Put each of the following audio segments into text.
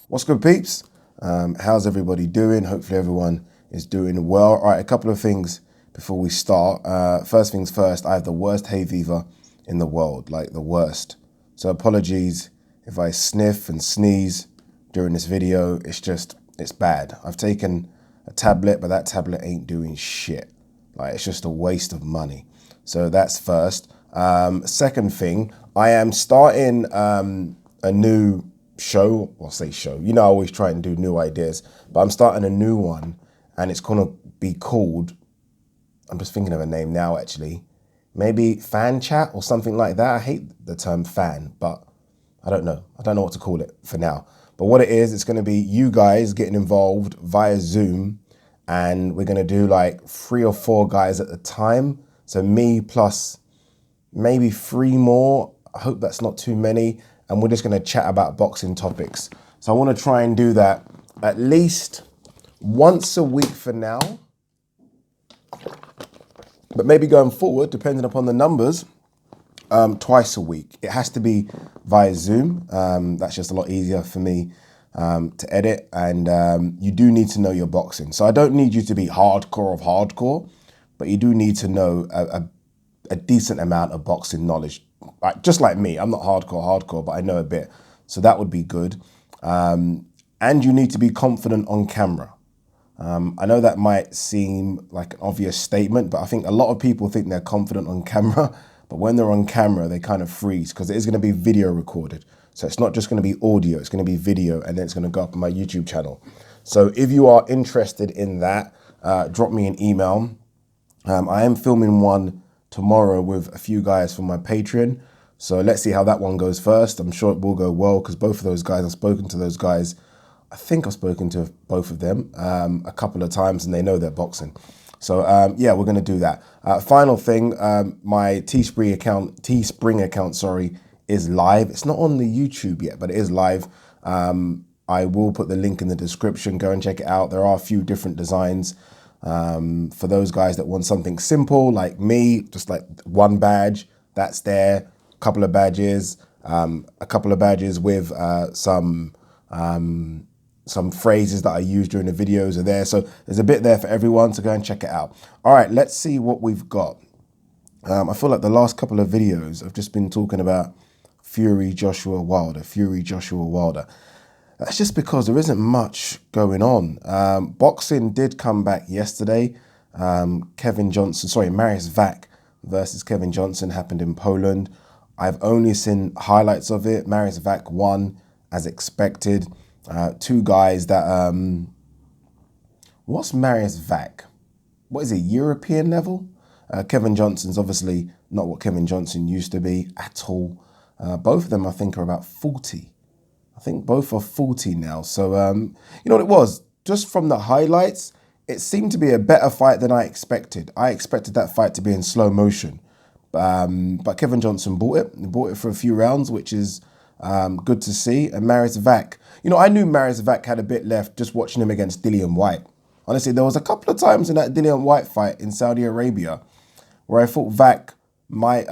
What's good, peeps? How's everybody doing? Hopefully everyone is doing well. All right, a couple of things before we start. First things first, I have the worst hay fever in the world, like the worst. So apologies if I sniff and sneeze during this video. It's bad. I've taken a tablet, but that tablet ain't doing shit. Like, it's just a waste of money. So that's first. Second thing, I am starting a new show, or say show, you know, I always try and do new ideas, but I'm starting a new one and it's gonna be called, I'm just thinking of a name now actually, maybe fan chat or something like that. I hate the term fan, but I don't know what to call it for now. But what it is, it's gonna be you guys getting involved via Zoom, and we're gonna do like 3 or 4 guys at a time. So me plus maybe 3 more. I hope that's not too many. And we're just gonna chat about boxing topics. So I wanna try and do that at least once a week for now. But maybe going forward, depending upon the numbers, twice a week. It has to be via Zoom. That's just a lot easier for me to edit. And you do need to know your boxing. So I don't need you to be hardcore of hardcore, but you do need to know a decent amount of boxing knowledge. Just like me, I'm not hardcore, but I know a bit. So that would be good. And you need to be confident on camera. I know that might seem like an obvious statement, but I think a lot of people think they're confident on camera, but when they're on camera, they kind of freeze because it is going to be video recorded. So it's not just going to be audio, it's going to be video, and then it's going to go up on my YouTube channel. So if you are interested in that, drop me an email. I am filming one tomorrow with a few guys from my Patreon. So let's see how that one goes first. I'm sure it will go well because both of those guys, I've spoken to those guys. I think I've spoken to both of them a couple of times and they know they're boxing. So yeah, we're going to do that. Final thing, my Teespring account, is live. It's not on the YouTube yet, but it is live. I will put the link in the description. Go and check it out. There are a few different designs. For those guys that want something simple like me, just like one badge, that's there, a couple of badges with some phrases that I use during the videos are there. So there's a bit there for everyone, so go and check it out. All right, let's see what we've got. I feel like the last couple of videos I've just been talking about Fury Joshua Wilder. That's just because there isn't much going on. Boxing did come back yesterday. Marius VAC versus Kevin Johnson happened in Poland. I've only seen highlights of it. Marius VAC won as expected. 2 guys that, what's Marius VAC? What is it, European level? Kevin Johnson's obviously not what Kevin Johnson used to be at all. Both of them I think are about 40. I think both are 40 now. So, you know what it was? Just from the highlights, it seemed to be a better fight than I expected. I expected that fight to be in slow motion. But Kevin Johnson bought it. He bought it for a few rounds, which is good to see. And Marius VAC, you know, I knew Marius VAC had a bit left just watching him against DILLIAN White. Honestly, there was a couple of times in that DILLIAN White fight in Saudi Arabia where I thought VAC might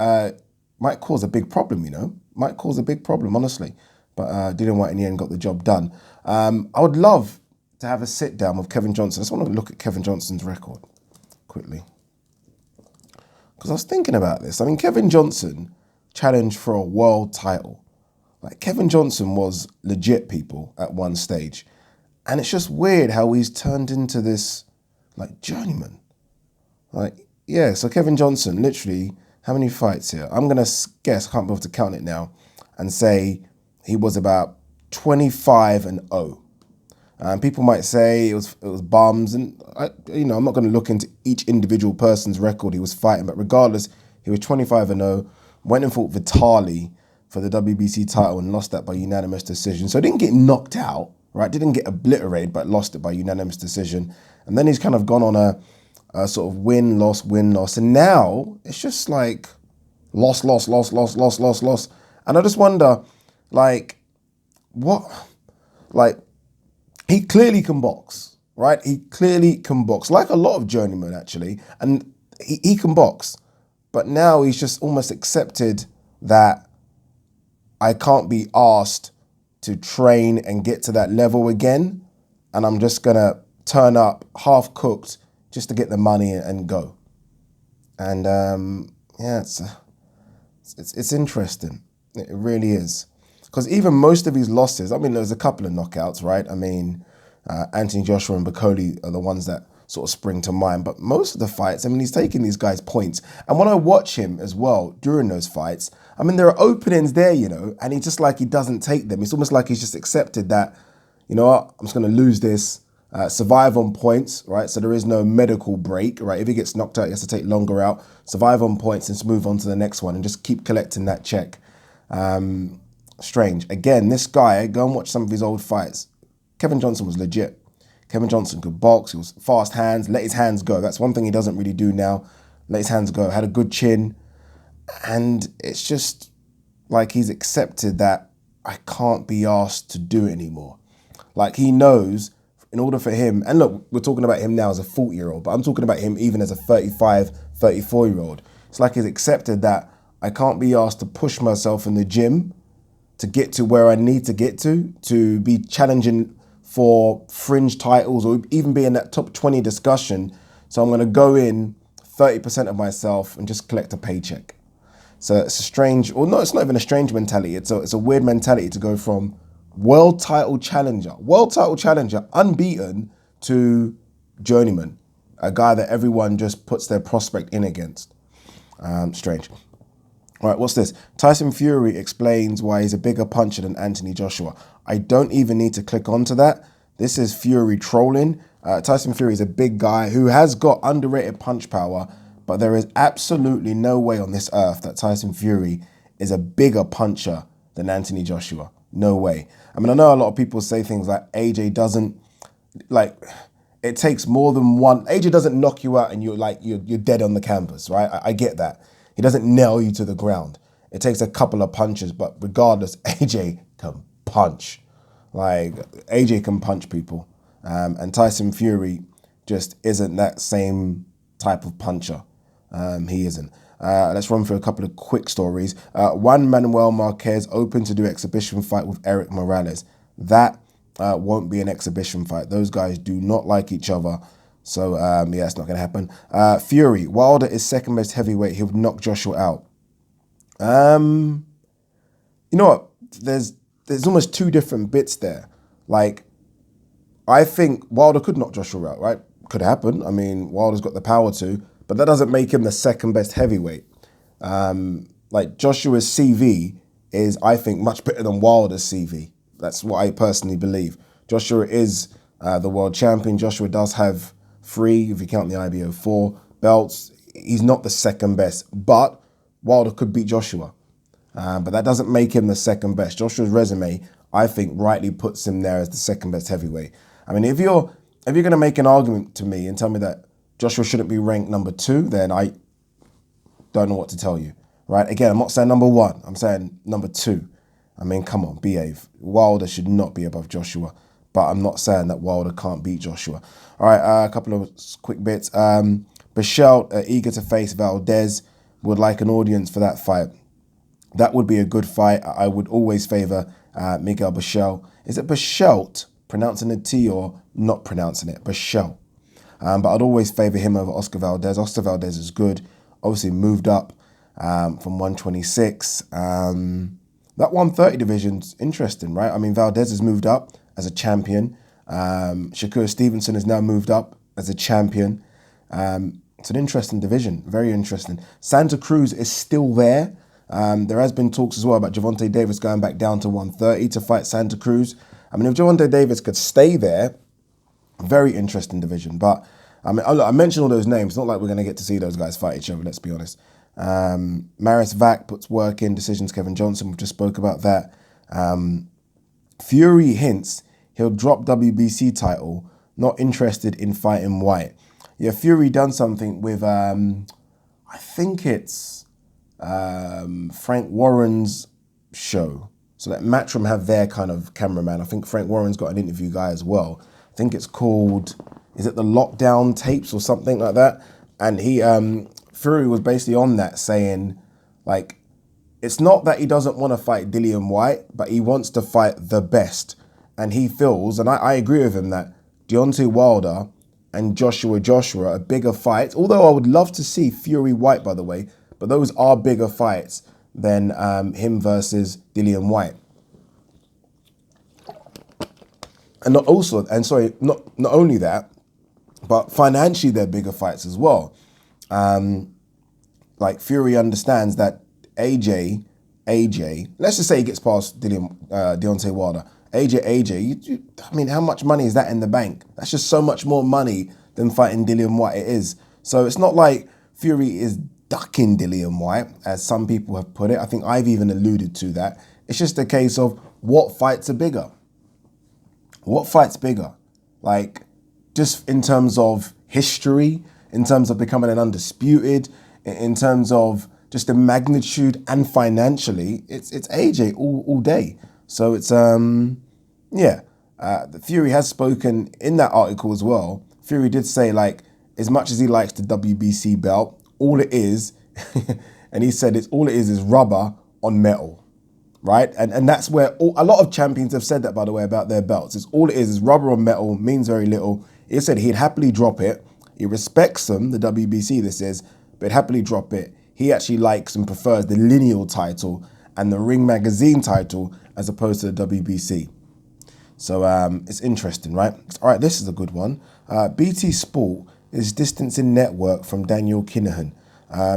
cause a big problem, you know? Might cause a big problem, honestly. But DILLIAN White in the end got the job done. I would love to have a sit down with Kevin Johnson. I just want to look at Kevin Johnson's record quickly. Because I was thinking about this. I mean, Kevin Johnson challenged for a world title. Like, Kevin Johnson was legit, people, at one stage. And it's just weird how he's turned into this, like, journeyman. Like, yeah, so Kevin Johnson, literally, how many fights here? I'm going to guess, I can't be able to count it now, and say he was about 25-0. People might say it was bums, and I'm not going to look into each individual person's record he was fighting, but regardless, he was 25-0, went and fought Vitali for the WBC title and lost that by unanimous decision. So he didn't get knocked out, right? Didn't get obliterated, but lost it by unanimous decision. And then he's kind of gone on a sort of win-loss. And now it's just like loss. And I just wonder, like, what, like, he clearly can box, right? He clearly can box, like a lot of journeymen, actually. And he can box. But now he's just almost accepted that I can't be asked to train and get to that level again, and I'm just going to turn up half cooked just to get the money and go. And yeah, it's interesting. It really is. Because even most of his losses, I mean, there's a couple of knockouts, right? I mean, Anthony Joshua and Berchelt are the ones that sort of spring to mind. But most of the fights, I mean, he's taking these guys' points. And when I watch him as well during those fights, I mean, there are openings there, you know, and he doesn't take them. It's almost like he's just accepted that, you know what, I'm just going to lose this, survive on points, right? So there is no medical break, right? If he gets knocked out, he has to take longer out, survive on points and move on to the next one and just keep collecting that check. Strange. Again, this guy, go and watch some of his old fights. Kevin Johnson was legit. Kevin Johnson could box. He was fast hands, let his hands go. That's one thing he doesn't really do now. Let his hands go. Had a good chin. And it's just like he's accepted that I can't be asked to do it anymore. Like he knows in order for him, and look, we're talking about him now as a 40-year-old, but I'm talking about him even as a 35, 34-year-old. It's like he's accepted that I can't be asked to push myself in the gym to get to where I need to get to be challenging for fringe titles or even be in that top 20 discussion. So I'm going to go in 30% of myself and just collect a paycheck. So it's a strange, or no, it's not even a strange mentality. It's a weird mentality to go from world title challenger, unbeaten, to journeyman, a guy that everyone just puts their prospect in against. Strange. All right, what's this? Tyson Fury explains why he's a bigger puncher than Anthony Joshua. I don't even need to click onto that. This is Fury trolling. Tyson Fury is a big guy who has got underrated punch power, but there is absolutely no way on this earth that Tyson Fury is a bigger puncher than Anthony Joshua. No way. I mean, I know a lot of people say things like AJ doesn't, like, it takes more than one. AJ doesn't knock you out and you're dead on the canvas, right? I get that. He doesn't nail you to the ground. It takes a couple of punches, but regardless, AJ can punch. Like, AJ can punch people. And Tyson Fury just isn't that same type of puncher. He isn't. Let's run through a couple of quick stories. Juan Manuel Marquez open to do exhibition fight with Eric Morales. That won't be an exhibition fight. Those guys do not like each other. So, yeah, it's not going to happen. Fury, Wilder is second best heavyweight. He'll knock Joshua out. You know what? There's almost two different bits there. Like, I think Wilder could knock Joshua out, right? Could happen. I mean, Wilder's got the power to, but that doesn't make him the second best heavyweight. Like, Joshua's CV is, I think, much better than Wilder's CV. That's what I personally believe. Joshua is the world champion. Joshua does have 3, if you count the IBO, 4 belts. He's not the second best, but Wilder could beat Joshua. But that doesn't make him the second best. Joshua's resume, I think, rightly puts him there as the second best heavyweight. I mean, if you're going to make an argument to me and tell me that Joshua shouldn't be ranked number 2, then I don't know what to tell you, right? Again, I'm not saying number 1. I'm saying number 2. I mean, come on, behave. Wilder should not be above Joshua, but I'm not saying that Wilder can't beat Joshua. All right, a couple of quick bits. Berchelt, eager to face Valdez, would like an audience for that fight. That would be a good fight. I would always favour Miguel Berchelt. Is it Berchelt, pronouncing the T or not pronouncing it? Berchelt. But I'd always favour him over Oscar Valdez. Oscar Valdez is good. Obviously moved up from 126. That 130 division's interesting, right? I mean, Valdez has moved up as a champion. Shakur Stevenson has now moved up as a champion. It's an interesting division, very interesting. Santa Cruz is still there. There has been talks as well about Gervonta Davis going back down to 130 to fight Santa Cruz. I mean, if Gervonta Davis could stay there, very interesting division. But I mean, I mentioned all those names. It's not like we're going to get to see those guys fight each other, let's be honest. Marius Vac puts work in, decisions Kevin Johnson, we just spoke about that. Fury hints he'll drop WBC title, not interested in fighting White. Yeah, Fury done something with, I think it's Frank Warren's show. So that Matchroom have their kind of cameraman. I think Frank Warren's got an interview guy as well. I think it's called, is it the Lockdown Tapes or something like that? And he, Fury was basically on that saying, like, it's not that he doesn't want to fight Dillian Whyte, but he wants to fight the best. And he feels, and I agree with him, that Deontay Wilder and Joshua are bigger fights. Although I would love to see Fury Whyte, by the way, but those are bigger fights than him versus Dillian Whyte. And not only that, but financially they're bigger fights as well. Like Fury understands that AJ, let's just say he gets past Deontay Wilder. AJ, I mean, how much money is that in the bank? That's just so much more money than fighting Dillian Whyte it is. So it's not like Fury is ducking Dillian Whyte, as some people have put it. I think I've even alluded to that. It's just a case of what fights are bigger. What fight's bigger? Like, just in terms of history, in terms of becoming an undisputed, in terms of just the magnitude and financially, it's AJ all day. So it's, yeah. The Fury has spoken in that article as well. Fury did say, like, as much as he likes the WBC belt, all it is, and he said all it is rubber on metal, right? And that's where a lot of champions have said that, by the way, about their belts. It's all it is rubber on metal, means very little. He said he'd happily drop it. He respects them, the WBC this is, but he'd happily drop it. He actually likes and prefers the lineal title and the Ring Magazine title as opposed to the WBC. So it's interesting, right? All right, this is a good one. BT Sport is distancing network from Daniel Kinahan.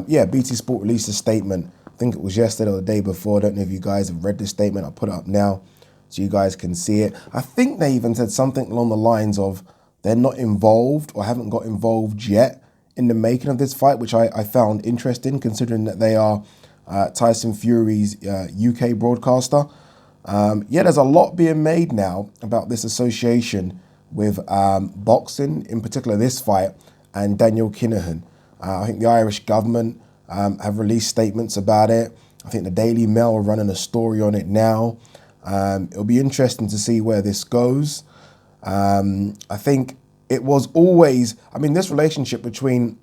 Yeah, BT Sport released a statement. I think it was yesterday or the day before. I don't know if you guys have read the statement. I'll put it up now so you guys can see it. I think they even said something along the lines of they're not involved or haven't got involved yet in the making of this fight, which I found interesting considering that they are Tyson Fury's UK broadcaster. Yeah, there's a lot being made now about this association with boxing, in particular this fight, and Daniel Kinahan. I think the Irish government have released statements about it. I think the Daily Mail are running a story on it now. It'll be interesting to see where this goes. I think it was always, I mean, this relationship between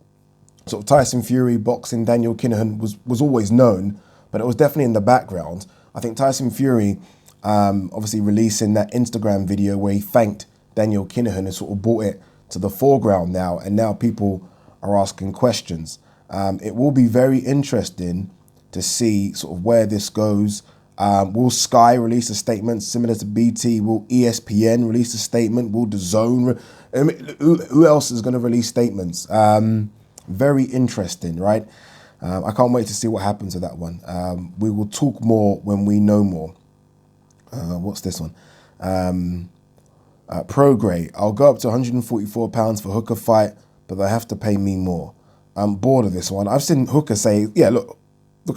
sort of Tyson Fury, boxing, Daniel Kinahan was always known, but it was definitely in the background. I think Tyson Fury, obviously releasing that Instagram video where he thanked Daniel Kinahan and sort of brought it to the foreground now, and now people are asking questions. It will be very interesting to see sort of where this goes. Will Sky release a statement similar to BT? Will ESPN release a statement? Will DAZN? I mean, who else is going to release statements? Very interesting, right? I can't wait to see what happens with that one. We will talk more when we know more. What's this one? Prograis. I'll go up to £144 for Hooker fight, but they have to pay me more. I'm bored of this one. I've seen Hooker say, yeah, look,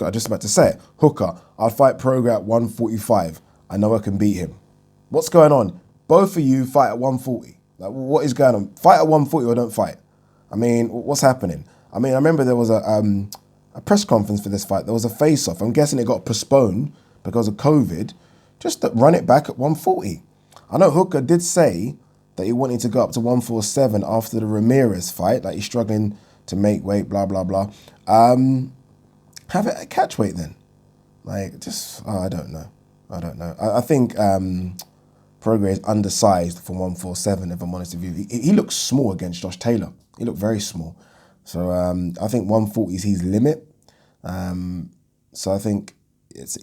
I'm just about to say it. Hooker, I'll fight Prograis at 145. I know I can beat him. What's going on? Both of you fight at 140. Like, what is going on? Fight at 140 or don't fight. I mean, what's happening? I mean, I remember there was a press conference for this fight. There was a face-off. I'm guessing it got postponed because of COVID. Just to run it back at 140. I know Hooker did say that he wanted to go up to 147 after the Ramirez fight. Like, he's struggling to make weight, blah, blah, blah. Have it at catch weight then. Like, just, I don't know. I think Prograis is undersized for 147, if I'm honest with you. He looks small against Josh Taylor. He looked very small. So I think 140 is his limit. So I think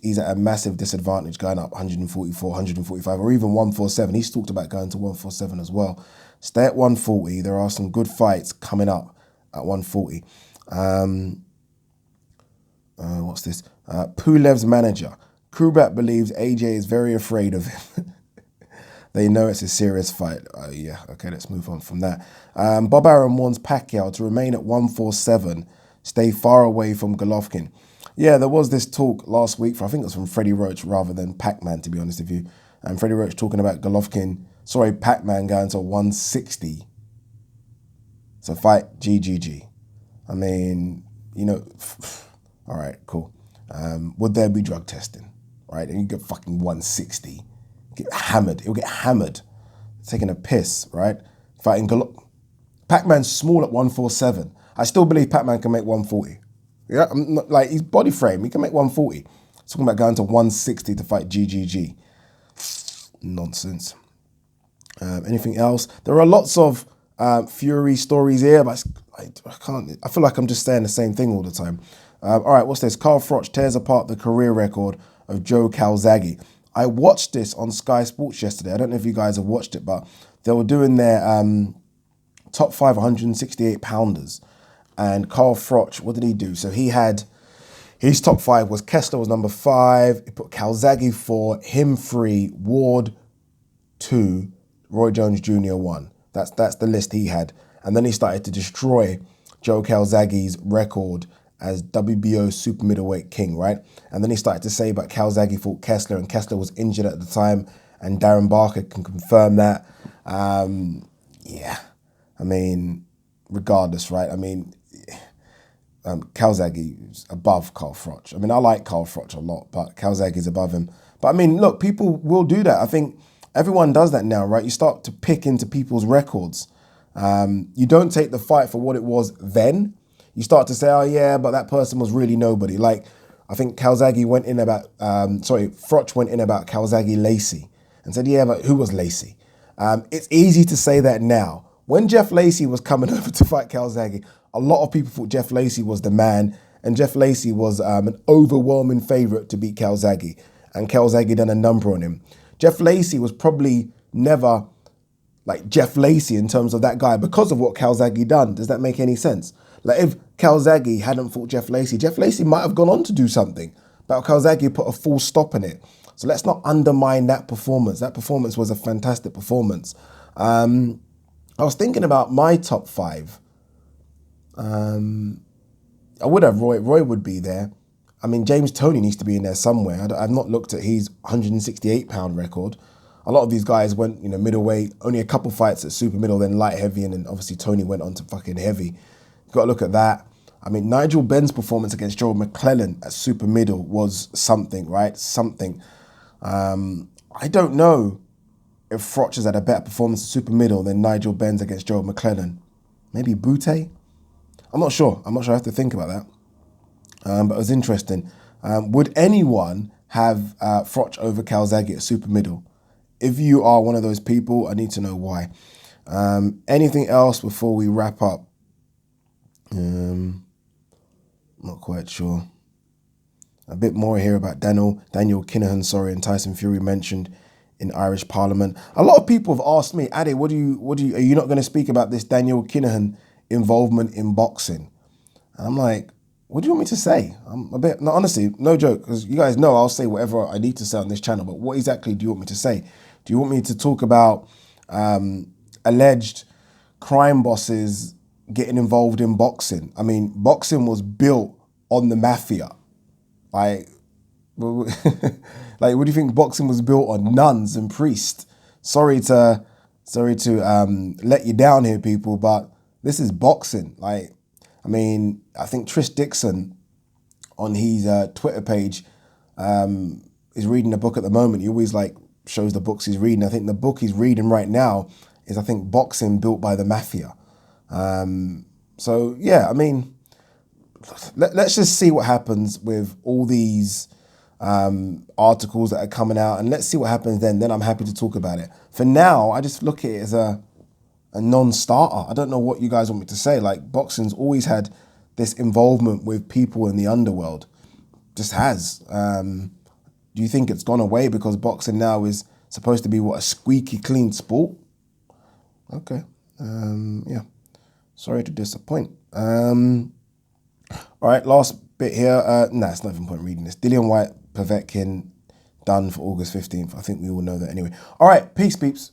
he's at a massive disadvantage going up 144, 145, or even 147. He's talked about going to 147 as well. Stay at 140. There are some good fights coming up at 140. What's this? Pulev's manager. Kubrat believes AJ is very afraid of him. They know it's a serious fight. Yeah, okay, let's move on from that. Bob Arum warns Pacquiao to remain at 147, stay far away from Golovkin. Yeah, there was this talk last week, I think it was from Freddie Roach rather than PACMAN, to be honest with you. And Freddie Roach talking about PACMAN going to 160. So fight GGG. I mean, you know, all right, cool. Would there be drug testing? Right, and you get fucking 160. Get hammered. He'll get hammered. Taking a piss, right? Fighting PACMAN's small at 147. I still believe PACMAN can make 140. Yeah, like his body frame, he can make 140. Talking about going to 160 to fight GGG. Nonsense. Anything else? There are lots of Fury stories here, but I can't. I feel like I'm just saying the same thing all the time. All right, what's this? Carl Froch tears apart the career record of Joe Calzaghe. I watched this on Sky Sports yesterday. I don't know if you guys have watched it, but they were doing their top 5 168 pounders. And Carl Froch, what did he do? So he had, his top 5 was Kessler was number 5. He put Calzaghe 4, him 3, Ward 2, Roy Jones Jr. 1. That's the list he had. And then he started to destroy Joe Calzaghe's record as WBO super middleweight king, right? And then he started to say about Calzaghe fought Kessler, and Kessler was injured at the time, and Darren Barker can confirm that. Yeah, I mean, regardless, right? I mean, Calzaghe is above Carl Froch. I mean, I like Carl Froch a lot, but Calzaghe is above him. But I mean, look, people will do that. I think everyone does that now, right? You start to pick into people's records. You don't take the fight for what it was then. You start to say, oh yeah, but that person was really nobody. Like, I think Calzaghe went in about, Froch went in about Calzaghe Lacey and said, yeah, but who was Lacey? It's easy to say that now. When Jeff Lacey was coming over to fight Calzaghe, a lot of people thought Jeff Lacey was the man, and Jeff Lacey was an overwhelming favorite to beat Calzaghe, and Calzaghe done a number on him. Jeff Lacey was probably never like Jeff Lacey in terms of that guy because of what Calzaghe done. Does that make any sense? Like, if Calzaghe hadn't fought Jeff Lacey might have gone on to do something, but Calzaghe put a full stop in it. So let's not undermine that performance. That performance was a fantastic performance. I was thinking about my top 5. I would have Roy. Roy would be there. I mean, James Toney needs to be in there somewhere. I've not looked at his 168 pound record. A lot of these guys went, middleweight, only a couple fights at super middle, then light heavy, and then obviously Toney went on to fucking heavy. Got to look at that. I mean, Nigel Benn's performance against Joe McClellan at super middle was something, right? Something. I don't know if Froch has had a better performance at super middle than Nigel Benn's against Joe McClellan. Maybe Butte? I'm not sure. I have to think about that. But it was interesting. Would anyone have Froch over Calzaghe at super middle? If you are one of those people, I need to know why. Anything else before we wrap up? Not quite sure. A bit more here about Daniel Kinahan, and Tyson Fury mentioned in Irish Parliament. A lot of people have asked me, Ade, are you not going to speak about this Daniel Kinahan involvement in boxing? And I'm like, what do you want me to say? I'm a bit, no, honestly, no joke, because you guys know I'll say whatever I need to say on this channel, but what exactly do you want me to say? Do you want me to talk about alleged crime bosses getting involved in boxing? I mean, boxing was built on the mafia. Like, what do you think boxing was built on? Nuns and priests. Sorry to let you down here, people, but this is boxing. Like, I mean, I think Trish Dixon on his Twitter page is reading a book at the moment. He always shows the books he's reading. I think the book he's reading right now is, I think, Boxing Built by the Mafia. So yeah, I mean, let's just see what happens with all these articles that are coming out, and let's see what happens then. Then I'm happy to talk about it. For now, I just look at it as a non-starter. I don't know what you guys want me to say. Like, boxing's always had this involvement with people in the underworld. Just has. Do you think it's gone away because boxing now is supposed to be, a squeaky clean sport? Okay. Yeah. Sorry to disappoint. All right, last bit here. It's not even point reading this. DILLIAN White, Povetkin, done for August 15th. I think we all know that anyway. All right, peace, peeps.